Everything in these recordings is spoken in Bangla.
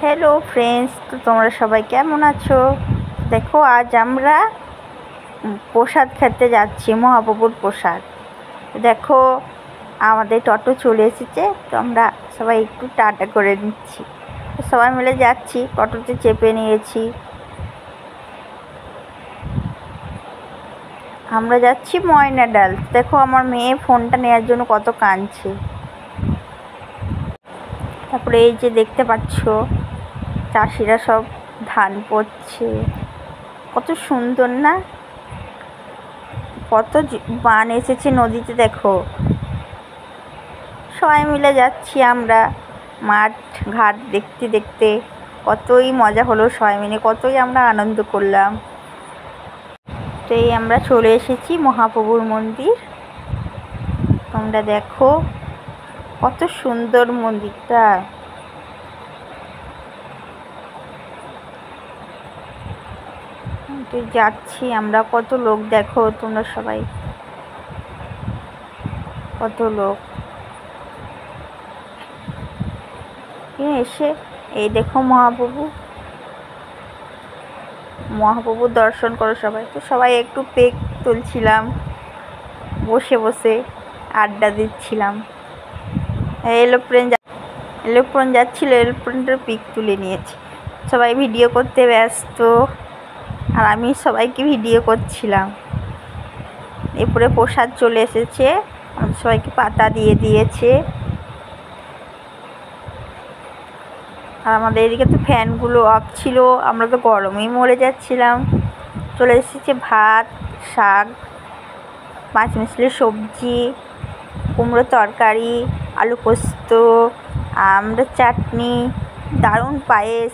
হ্যালো ফ্রেন্ডস, তো তোমরা সবাই কেমন আছো? দেখো, আজ আমরা প্রসাদ খেতে যাচ্ছি, মহাপ্রভুর প্রসাদ। দেখো, আমাদের টোটো চলে এসেছে, তো আমরা সবাই একটু টাটা করে নিচ্ছি। সবাই মিলে যাচ্ছি, টোটোতে চেপে নিয়েছি। আমরা যাচ্ছি ময়নাডাল। দেখো, আমার মেয়ে ফোনটা নেওয়ার জন্য কত কাঁদছে। তারপরে এই যে দেখতে পাচ্ছ, চাষিরা সব ধান পড়ছে, কত সুন্দর না? কত বান এসেছে নদীতে। দেখো, সবাই মিলে যাচ্ছি আমরা মাঠ ঘাট দেখতে দেখতে। কতই মজা হলো, সবাই মিলে কতই আমরা আনন্দ করলাম। তো এই আমরা চলে এসেছি মহাপ্রভুর মন্দির। তোমরা দেখো, কত সুন্দর মন্দিরটা। তো যাচ্ছি আমরা, কত লোক দেখো তোমরা সবাই, কত লোক এসে এই দেখো মহাপ্রভুর দর্শন করো সবাই। তো সবাই একটু পেক তুলছিলাম, বসে আড্ডা দিচ্ছিলাম। এরোপ্লেন যাচ্ছিল, এরোপ্লেনটার পিক তুলে নিয়েছি। সবাই ভিডিও করতে ব্যস্ত, আর আমি সবাইকে ভিডিও করছিলাম। এরপরে প্রসাদ চলে এসেছে, সবাইকে পাতা দিয়ে দিয়েছে। আর আমাদের এদিকে তো ফ্যানগুলো অফ ছিল, আমরা তো গরমেই মরে যাচ্ছিলাম। চলে এসেছে ভাত, শাক, মাছ মিশালি সবজি, কুমড়ো তরকারি, আলু পোস্ত, আমড়ার চাটনি, দারুণ পায়েস।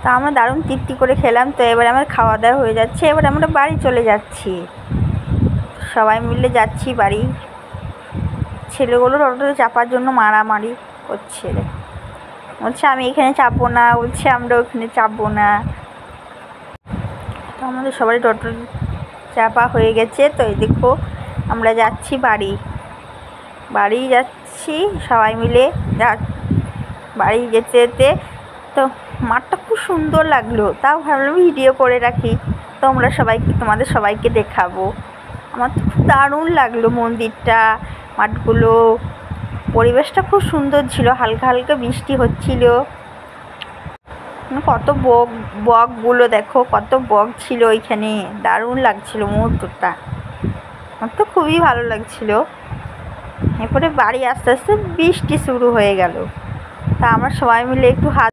তা আমরা দারুণ তৃপ্তি করে খেলাম। তো এবার আমার খাওয়া দাওয়া হয়ে যাচ্ছে, এবার আমরা বাড়ি চলে যাচ্ছি। সবাই মিলে যাচ্ছি বাড়ি। ছেলেগুলো টোটোতে চাপার জন্য মারামারি করছে। বলছে আমি এখানে চাপবো না, বলছে আমরা ওখানে চাপবো না। তো আমাদের সবারই টোটো চাপা হয়ে গেছে। তো এই দেখো, আমরা যাচ্ছি বাড়ি যাচ্ছি সবাই মিলে। বাড়ি যেতে যেতে তো মাঠটা খুব সুন্দর লাগলো, তাও ভাবলাম ভিডিও করে রাখি, তোমাদের সবাইকে দেখাবো। আমার তো খুব দারুণ লাগলো মন্দিরটা, মাঠগুলো, পরিবেশটা খুব সুন্দর ছিল। হালকা হালকা বৃষ্টি হচ্ছিল। কত বকগুলো দেখো, কত বক ছিল ওইখানে। দারুণ লাগছিল মুহূর্তটা, আমার তো খুবই ভালো লাগছিল। এরপরে বাড়ি আস্তে আস্তে বৃষ্টি শুরু হয়ে গেল। তা আমরা সবাই মিলে একটু